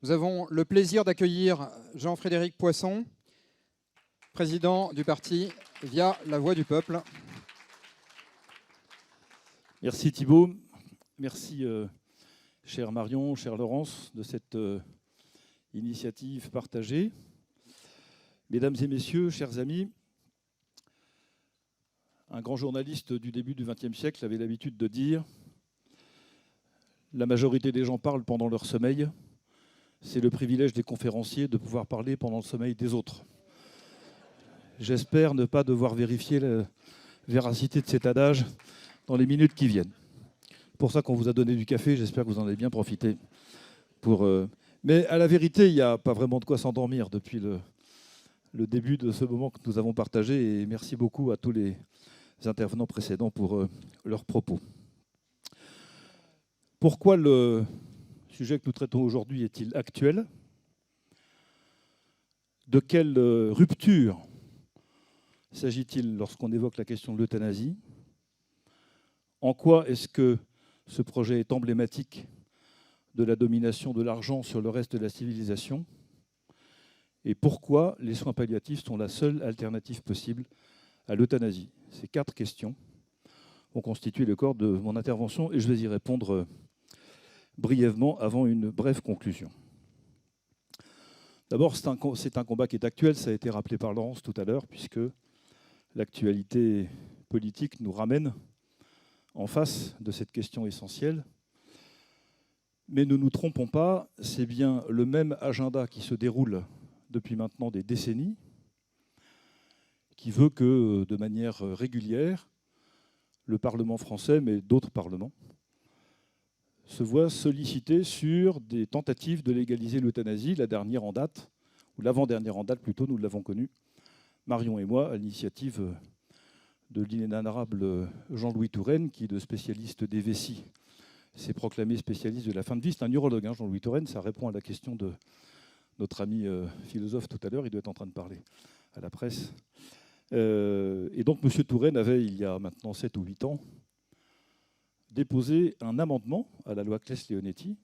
Nous avons le plaisir d'accueillir Jean-Frédéric Poisson, président du parti Via la Voix du Peuple. Merci Thibault, merci chère Marion, chère Laurence, de cette initiative partagée. Mesdames et messieurs, chers amis, un grand journaliste du début du XXe siècle avait l'habitude de dire « La majorité des gens parlent pendant leur sommeil. C'est le privilège des conférenciers de pouvoir parler pendant le sommeil des autres. » J'espère ne pas devoir vérifier la véracité de cet adage dans les minutes qui viennent. Pour ça qu'on vous a donné du café, j'espère que vous en avez bien profité. Mais à la vérité, il n'y a pas vraiment de quoi s'endormir depuis le début de ce moment que nous avons partagé. Et merci beaucoup à tous les intervenants précédents pour leurs propos. Pourquoi le sujet que nous traitons aujourd'hui est-il actuel? De quelle rupture s'agit-il lorsqu'on évoque la question de l'euthanasie? En quoi est-ce que ce projet est emblématique de la domination de l'argent sur le reste de la civilisation? Et pourquoi les soins palliatifs sont la seule alternative possible à l'euthanasie? Ces 4 questions ont constitué le corps de mon intervention et je vais y répondre brièvement avant une brève conclusion. D'abord, c'est un combat qui est actuel, ça a été rappelé par Laurence tout à l'heure, puisque l'actualité politique nous ramène en face de cette question essentielle. Mais ne nous trompons pas, c'est bien le même agenda qui se déroule depuis maintenant des décennies, qui veut que, de manière régulière, le Parlement français, mais d'autres parlements, se voient sollicités sur des tentatives de légaliser l'euthanasie. La dernière en date, ou l'avant-dernière en date plutôt, nous l'avons connue, Marion et moi, à l'initiative de l'inénarrable Jean-Louis Touraine, qui, de spécialiste des vessies, s'est proclamé spécialiste de la fin de vie. C'est un neurologue, hein, Jean-Louis Touraine. Ça répond à la question de notre ami philosophe tout à l'heure. Il doit être en train de parler à la presse. Et donc, M. Touraine avait, il y a maintenant 7 ou 8 ans, déposé un amendement à la loi Claes-Leonetti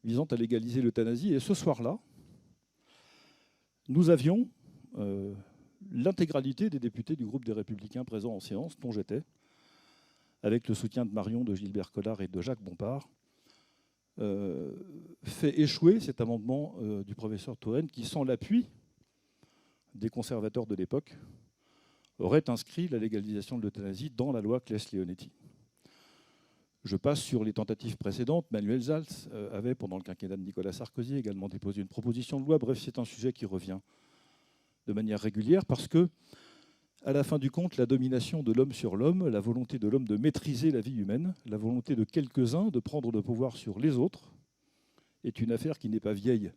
visant à légaliser l'euthanasie. Et ce soir-là, nous avions l'intégralité des députés du groupe des Républicains présents en séance, dont j'étais, avec le soutien de Marion, de Gilbert Collard et de Jacques Bompard, fait échouer cet amendement du professeur Touraine qui, sans l'appui des conservateurs de l'époque, aurait inscrit la légalisation de l'euthanasie dans la loi Claes-Leonetti. Je passe sur les tentatives précédentes. Manuel Valls avait, pendant le quinquennat de Nicolas Sarkozy, également déposé une proposition de loi. Bref, c'est un sujet qui revient de manière régulière parce que, à la fin du compte, la domination de l'homme sur l'homme, la volonté de l'homme de maîtriser la vie humaine, la volonté de quelques-uns de prendre le pouvoir sur les autres, est une affaire qui n'est pas vieille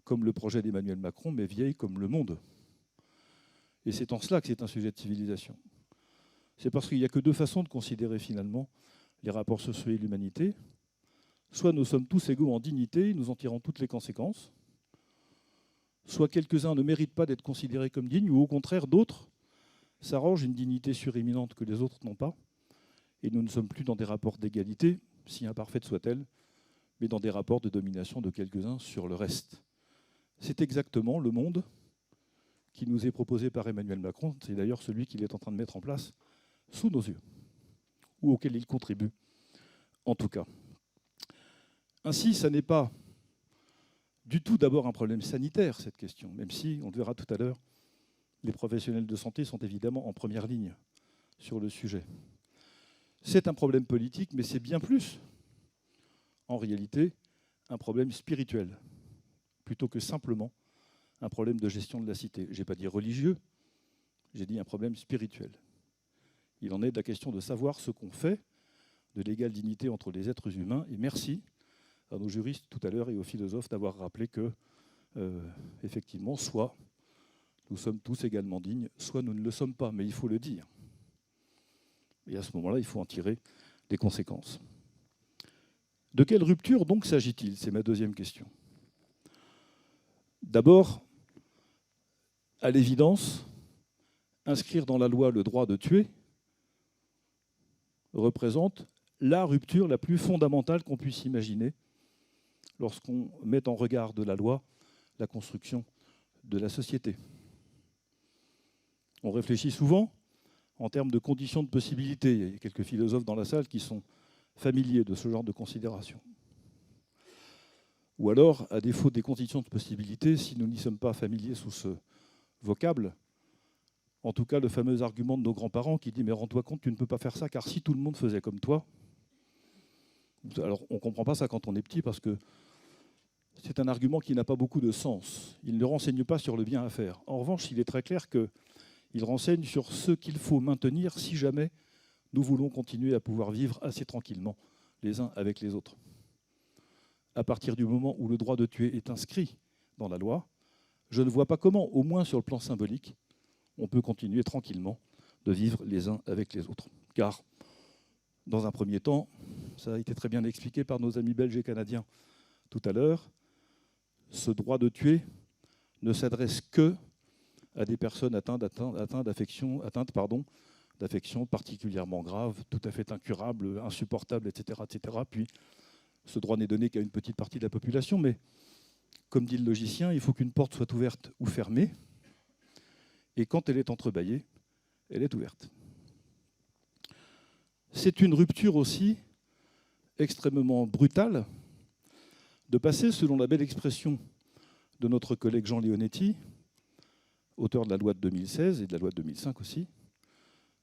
comme le projet d'Emmanuel Macron, mais vieille comme le monde. Et c'est en cela que c'est un sujet de civilisation. C'est parce qu'il n'y a que 2 façons de considérer finalement les rapports sociaux et l'humanité. Soit nous sommes tous égaux en dignité, nous en tirons toutes les conséquences, soit quelques-uns ne méritent pas d'être considérés comme dignes, ou au contraire d'autres s'arrogent une dignité suréminente que les autres n'ont pas, et nous ne sommes plus dans des rapports d'égalité, si imparfaite soit-elle, mais dans des rapports de domination de quelques-uns sur le reste. C'est exactement le monde qui nous est proposé par Emmanuel Macron, c'est d'ailleurs celui qu'il est en train de mettre en place sous nos yeux, ou auquel il contribue, en tout cas. Ainsi, ça n'est pas du tout d'abord un problème sanitaire, cette question, même si, on le verra tout à l'heure, les professionnels de santé sont évidemment en première ligne sur le sujet. C'est un problème politique, mais c'est bien plus, en réalité, un problème spirituel, plutôt que simplement un problème de gestion de la cité. Je n'ai pas dit religieux, j'ai dit un problème spirituel. Il en est de la question de savoir ce qu'on fait de l'égale dignité entre les êtres humains. Et merci à nos juristes tout à l'heure et aux philosophes d'avoir rappelé que, effectivement, soit nous sommes tous également dignes, soit nous ne le sommes pas, mais il faut le dire. Et à ce moment-là, il faut en tirer des conséquences. De quelle rupture donc s'agit-il? C'est ma deuxième question. D'abord, à l'évidence, inscrire dans la loi le droit de tuer représente la rupture la plus fondamentale qu'on puisse imaginer lorsqu'on met en regard de la loi la construction de la société. On réfléchit souvent en termes de conditions de possibilité. Il y a quelques philosophes dans la salle qui sont familiers de ce genre de considération. Ou alors, à défaut des conditions de possibilité, si nous n'y sommes pas familiers sous ce vocable, en tout cas le fameux argument de nos grands-parents qui dit « mais rends-toi compte, tu ne peux pas faire ça, car si tout le monde faisait comme toi », alors on ne comprend pas ça quand on est petit parce que c'est un argument qui n'a pas beaucoup de sens. Il ne renseigne pas sur le bien à faire. En revanche, il est très clair qu'il renseigne sur ce qu'il faut maintenir si jamais nous voulons continuer à pouvoir vivre assez tranquillement les uns avec les autres. À partir du moment où le droit de tuer est inscrit dans la loi, je ne vois pas comment, au moins sur le plan symbolique, on peut continuer tranquillement de vivre les uns avec les autres. Car, dans un premier temps, ça a été très bien expliqué par nos amis belges et canadiens tout à l'heure, ce droit de tuer ne s'adresse que à des personnes atteintes d'affections particulièrement graves, tout à fait incurables, insupportables, etc., etc. Puis, ce droit n'est donné qu'à une petite partie de la population, mais comme dit le logicien, il faut qu'une porte soit ouverte ou fermée, et quand elle est entrebâillée, elle est ouverte. C'est une rupture aussi extrêmement brutale de passer, selon la belle expression de notre collègue Jean Leonetti, auteur de la loi de 2016 et de la loi de 2005 aussi,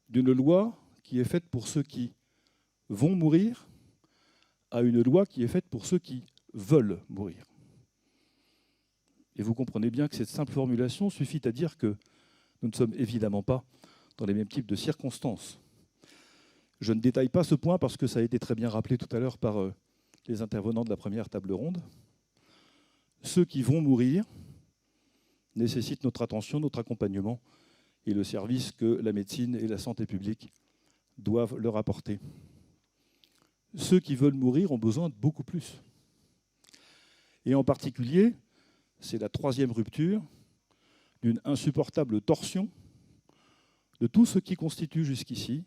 d'une loi qui est faite pour ceux qui vont mourir à une loi qui est faite pour ceux qui veulent mourir. Et vous comprenez bien que cette simple formulation suffit à dire que nous ne sommes évidemment pas dans les mêmes types de circonstances. Je ne détaille pas ce point parce que ça a été très bien rappelé tout à l'heure par les intervenants de la première table ronde. Ceux qui vont mourir nécessitent notre attention, notre accompagnement et le service que la médecine et la santé publique doivent leur apporter. Ceux qui veulent mourir ont besoin de beaucoup plus. Et en particulier, c'est la troisième rupture d'une insupportable torsion de tout ce qui constitue jusqu'ici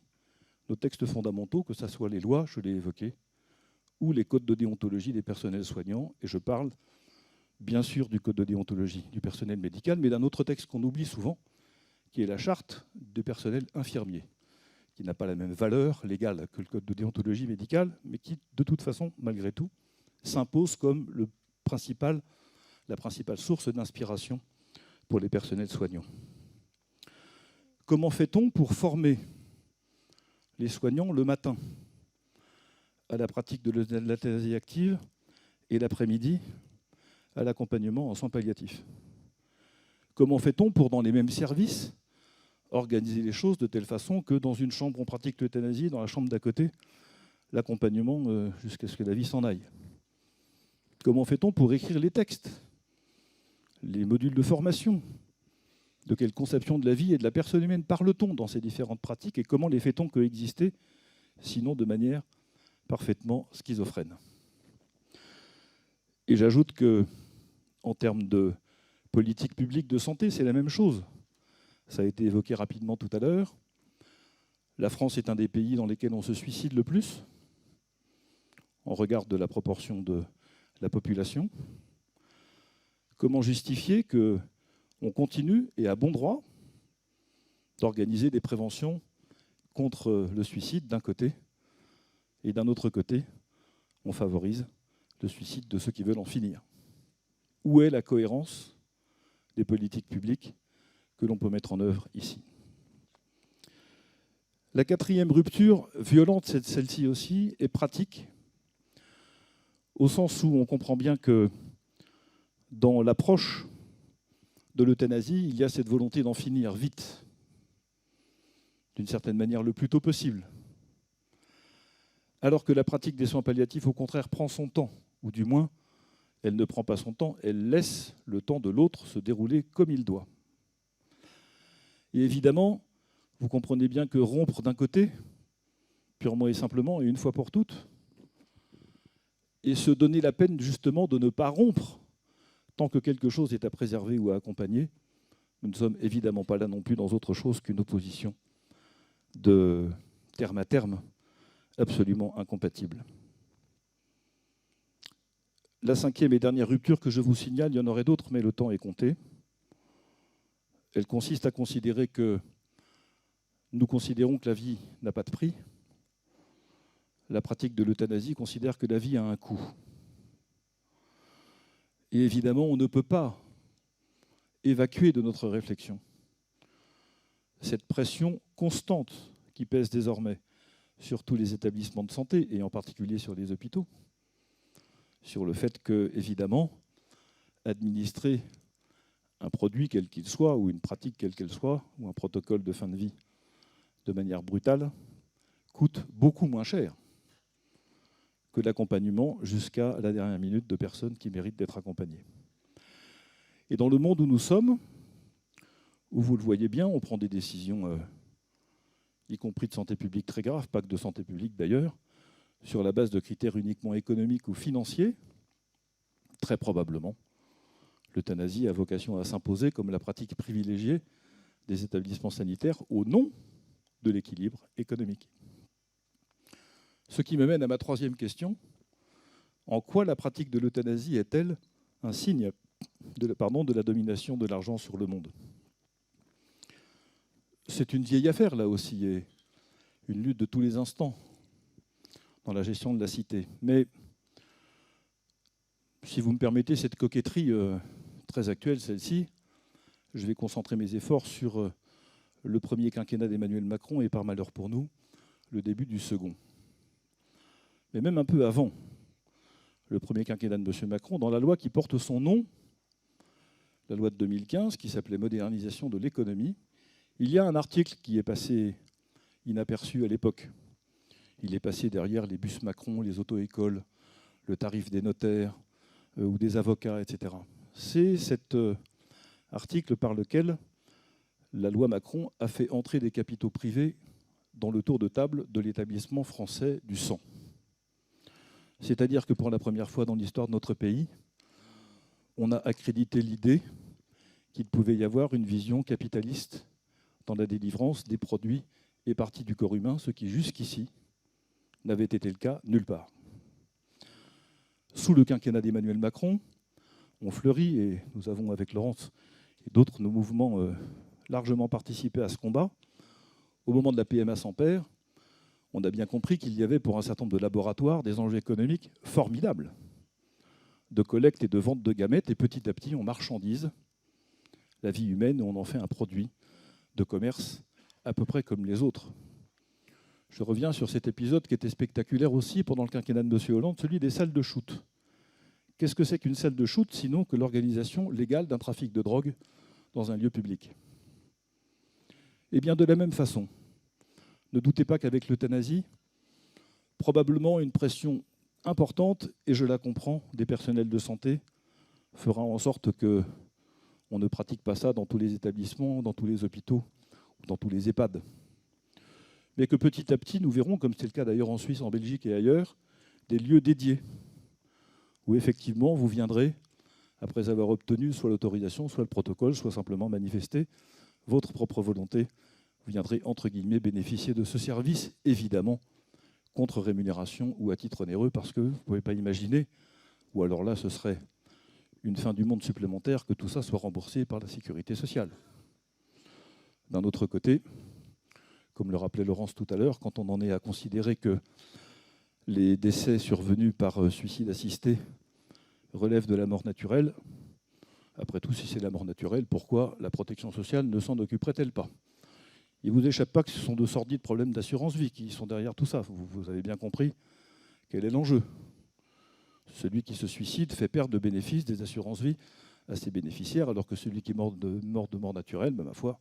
nos textes fondamentaux, que ce soit les lois, je l'ai évoqué, ou les codes de déontologie des personnels soignants. Et je parle bien sûr du code de déontologie du personnel médical, mais d'un autre texte qu'on oublie souvent, qui est la charte du personnel infirmier, qui n'a pas la même valeur légale que le code de déontologie médicale, mais qui, de toute façon, malgré tout, s'impose comme la principale source d'inspiration pour les personnels soignants. Comment fait-on pour former les soignants le matin à la pratique de l'euthanasie active et l'après-midi à l'accompagnement en soins palliatifs? Comment fait-on pour, dans les mêmes services, organiser les choses de telle façon que dans une chambre on pratique l'euthanasie, dans la chambre d'à côté, l'accompagnement jusqu'à ce que la vie s'en aille? Comment fait-on pour écrire les textes, les modules de formation? De quelle conception de la vie et de la personne humaine parle-t-on dans ces différentes pratiques et comment les fait-on coexister, sinon de manière parfaitement schizophrène? Et j'ajoute que, en termes de politique publique de santé, c'est la même chose. Ça a été évoqué rapidement tout à l'heure. La France est un des pays dans lesquels on se suicide le plus, en regard de la proportion de la population. Comment justifier qu'on continue, et à bon droit, d'organiser des préventions contre le suicide d'un côté, et d'un autre côté, on favorise le suicide de ceux qui veulent en finir? Où est la cohérence des politiques publiques que l'on peut mettre en œuvre ici? La quatrième rupture, violente celle-ci aussi, est pratique, au sens où on comprend bien que dans l'approche de l'euthanasie, il y a cette volonté d'en finir vite, d'une certaine manière le plus tôt possible, alors que la pratique des soins palliatifs, au contraire, prend son temps, ou du moins, elle ne prend pas son temps, elle laisse le temps de l'autre se dérouler comme il doit. Et évidemment, vous comprenez bien que rompre d'un côté, purement et simplement, et une fois pour toutes, et se donner la peine justement de ne pas rompre tant que quelque chose est à préserver ou à accompagner, nous ne sommes évidemment pas là non plus dans autre chose qu'une opposition de terme à terme absolument incompatible. La cinquième et dernière rupture que je vous signale, il y en aurait d'autres, mais le temps est compté. Elle consiste à considérer que nous considérons que la vie n'a pas de prix. La pratique de l'euthanasie considère que la vie a un coût. Et évidemment, on ne peut pas évacuer de notre réflexion cette pression constante qui pèse désormais sur tous les établissements de santé, et en particulier sur les hôpitaux, sur le fait que, évidemment, administrer un produit quel qu'il soit, ou une pratique quelle qu'elle soit, ou un protocole de fin de vie de manière brutale, coûte beaucoup moins cher que l'accompagnement jusqu'à la dernière minute de personnes qui méritent d'être accompagnées. Et dans le monde où nous sommes, où vous le voyez bien, on prend des décisions, y compris de santé publique très graves, pas que de santé publique d'ailleurs, sur la base de critères uniquement économiques ou financiers, très probablement, l'euthanasie a vocation à s'imposer comme la pratique privilégiée des établissements sanitaires au nom de l'équilibre économique. Ce qui me mène à ma troisième question. En quoi la pratique de l'euthanasie est-elle un signe de la domination de l'argent sur le monde? C'est une vieille affaire, là aussi, et une lutte de tous les instants dans la gestion de la cité. Mais, si vous me permettez cette coquetterie très actuelle, celle-ci, je vais concentrer mes efforts sur le premier quinquennat d'Emmanuel Macron et, par malheur pour nous, le début du second. Mais même un peu avant le premier quinquennat de M. Macron, dans la loi qui porte son nom, la loi de 2015, qui s'appelait « Modernisation de l'économie », il y a un article qui est passé inaperçu à l'époque. Il est passé derrière les bus Macron, les auto-écoles, le tarif des notaires ou des avocats, etc. C'est cet article par lequel la loi Macron a fait entrer des capitaux privés dans le tour de table de l'établissement français du sang. C'est-à-dire que pour la première fois dans l'histoire de notre pays, on a accrédité l'idée qu'il pouvait y avoir une vision capitaliste dans la délivrance des produits et parties du corps humain, ce qui jusqu'ici n'avait été le cas nulle part. Sous le quinquennat d'Emmanuel Macron, on fleurit, et nous avons avec Laurence et d'autres, nos mouvements, largement participé à ce combat. Au moment de la PMA sans père, on a bien compris qu'il y avait pour un certain nombre de laboratoires des enjeux économiques formidables de collecte et de vente de gamètes, et petit à petit on marchandise la vie humaine et on en fait un produit de commerce à peu près comme les autres. Je reviens sur cet épisode qui était spectaculaire aussi pendant le quinquennat de M. Hollande, celui des salles de shoot. Qu'est-ce que c'est qu'une salle de shoot sinon que l'organisation légale d'un trafic de drogue dans un lieu public? Eh bien, de la même façon, ne doutez pas qu'avec l'euthanasie, probablement une pression importante, et je la comprends, des personnels de santé fera en sorte qu'on ne pratique pas ça dans tous les établissements, dans tous les hôpitaux, dans tous les EHPAD. Mais que petit à petit, nous verrons, comme c'est le cas d'ailleurs en Suisse, en Belgique et ailleurs, des lieux dédiés, où effectivement vous viendrez, après avoir obtenu soit l'autorisation, soit le protocole, soit simplement manifester votre propre volonté, vous viendrez, entre guillemets, bénéficier de ce service, évidemment, contre rémunération ou à titre onéreux, parce que vous ne pouvez pas imaginer, ou alors là, ce serait une fin du monde supplémentaire, que tout ça soit remboursé par la sécurité sociale. D'un autre côté, comme le rappelait Laurence tout à l'heure, quand on en est à considérer que les décès survenus par suicide assisté relèvent de la mort naturelle, après tout, si c'est la mort naturelle, pourquoi la protection sociale ne s'en occuperait-elle pas? Il ne vous échappe pas que ce sont de sordides problèmes d'assurance-vie qui sont derrière tout ça. Vous avez bien compris quel est l'enjeu. Celui qui se suicide fait perdre de bénéfices des assurances-vie à ses bénéficiaires, alors que celui qui est mort de mort naturelle, ma foi,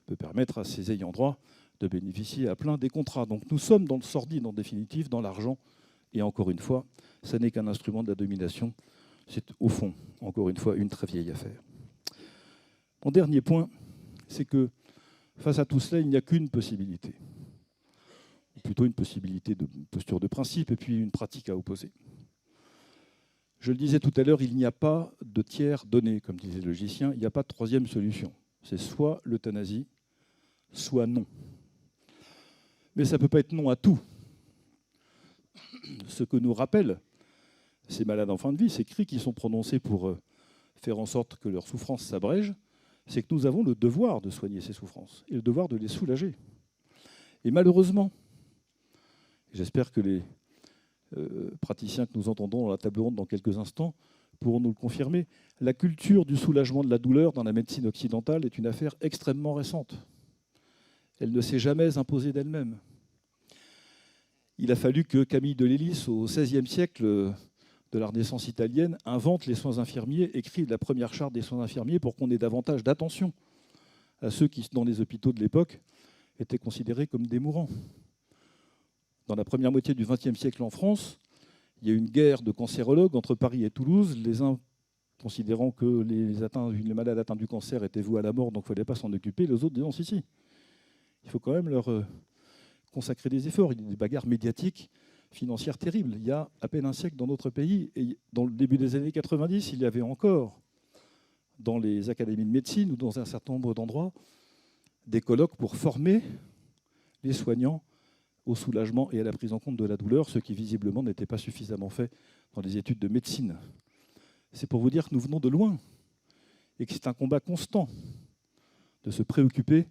peut permettre à ses ayants droit de bénéficier à plein des contrats. Donc nous sommes dans le sordide, en définitive, dans l'argent. Et encore une fois, ça n'est qu'un instrument de la domination. C'est au fond, encore une fois, une très vieille affaire. Mon dernier point, c'est que face à tout cela, il n'y a qu'une possibilité. Ou plutôt une possibilité de posture de principe et puis une pratique à opposer. Je le disais tout à l'heure, il n'y a pas de tiers donné, comme disait le logicien, il n'y a pas de troisième solution. C'est soit l'euthanasie, soit non. Mais ça ne peut pas être non à tout. Ce que nous rappelle ces malades en fin de vie, ces cris qui sont prononcés pour faire en sorte que leur souffrance s'abrège, c'est que nous avons le devoir de soigner ces souffrances et le devoir de les soulager. Et malheureusement, j'espère que les praticiens que nous entendons dans la table ronde dans quelques instants pourront nous le confirmer, la culture du soulagement de la douleur dans la médecine occidentale est une affaire extrêmement récente. Elle ne s'est jamais imposée d'elle-même. Il a fallu que Camille de Lélis, au XVIe siècle de la Renaissance italienne, invente les soins infirmiers, écrive la première charte des soins infirmiers pour qu'on ait davantage d'attention à ceux qui, dans les hôpitaux de l'époque, étaient considérés comme des mourants. Dans la première moitié du XXe siècle en France, il y a eu une guerre de cancérologues entre Paris et Toulouse, les uns considérant que les malades atteints du cancer étaient voués à la mort, donc il ne fallait pas s'en occuper, les autres disant si, il faut quand même leur consacrer des efforts. Il y a des bagarres médiatiques, financières terribles. Il y a à peine un siècle dans notre pays, et dans le début des années 90, il y avait encore, dans les académies de médecine ou dans un certain nombre d'endroits, des colloques pour former les soignants au soulagement et à la prise en compte de la douleur, ce qui visiblement n'était pas suffisamment fait dans les études de médecine. C'est pour vous dire que nous venons de loin et que c'est un combat constant de se préoccuper,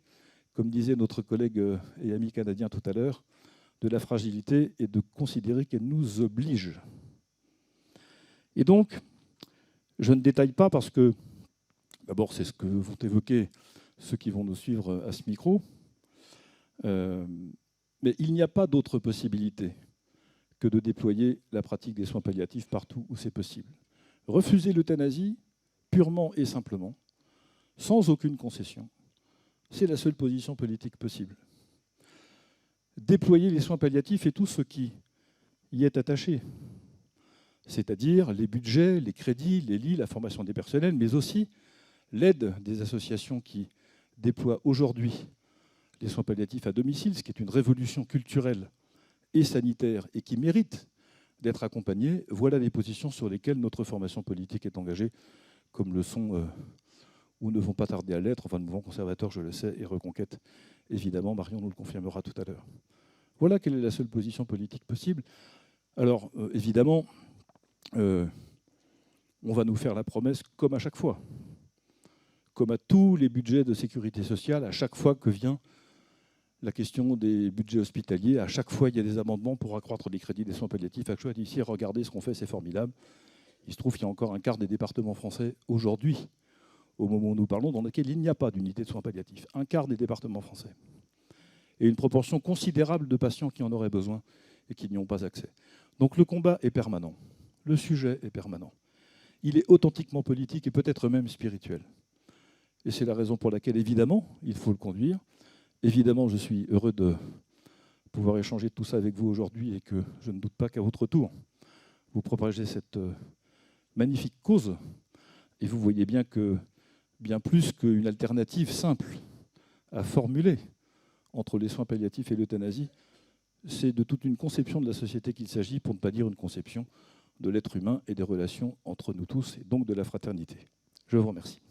comme disait notre collègue et ami canadien tout à l'heure, de la fragilité et de considérer qu'elle nous oblige. Et donc, je ne détaille pas parce que, d'abord, c'est ce que vont évoquer ceux qui vont nous suivre à ce micro, mais il n'y a pas d'autre possibilité que de déployer la pratique des soins palliatifs partout où c'est possible. Refuser l'euthanasie, purement et simplement, sans aucune concession, c'est la seule position politique possible. Déployer les soins palliatifs et tout ce qui y est attaché, c'est-à-dire les budgets, les crédits, les lits, la formation des personnels, mais aussi l'aide des associations qui déploient aujourd'hui les soins palliatifs à domicile, ce qui est une révolution culturelle et sanitaire et qui mérite d'être accompagnée. Voilà les positions sur lesquelles notre formation politique est engagée, comme le sont ou ne vont pas tarder à l'être, enfin le mouvement conservateur, je le sais, et Reconquête, évidemment, Marion nous le confirmera tout à l'heure. Voilà quelle est la seule position politique possible. Alors, évidemment, on va nous faire la promesse, comme à chaque fois, comme à tous les budgets de sécurité sociale, à chaque fois que vient la question des budgets hospitaliers, à chaque fois, il y a des amendements pour accroître les crédits des soins palliatifs. À chaque fois, ici, regardez ce qu'on fait, c'est formidable. Il se trouve qu'il y a encore un quart des départements français aujourd'hui, au moment où nous parlons, dans lesquels il n'y a pas d'unité de soins palliatifs. Un quart des départements français. Et une proportion considérable de patients qui en auraient besoin et qui n'y ont pas accès. Donc le combat est permanent. Le sujet est permanent. Il est authentiquement politique et peut-être même spirituel. Et c'est la raison pour laquelle, évidemment, il faut le conduire. Évidemment, je suis heureux de pouvoir échanger de tout ça avec vous aujourd'hui et que je ne doute pas qu'à votre tour, vous propagez cette magnifique cause. Et vous voyez bien que, bien plus qu'une alternative simple à formuler entre les soins palliatifs et l'euthanasie, c'est de toute une conception de la société qu'il s'agit, pour ne pas dire une conception de l'être humain et des relations entre nous tous, et donc de la fraternité. Je vous remercie.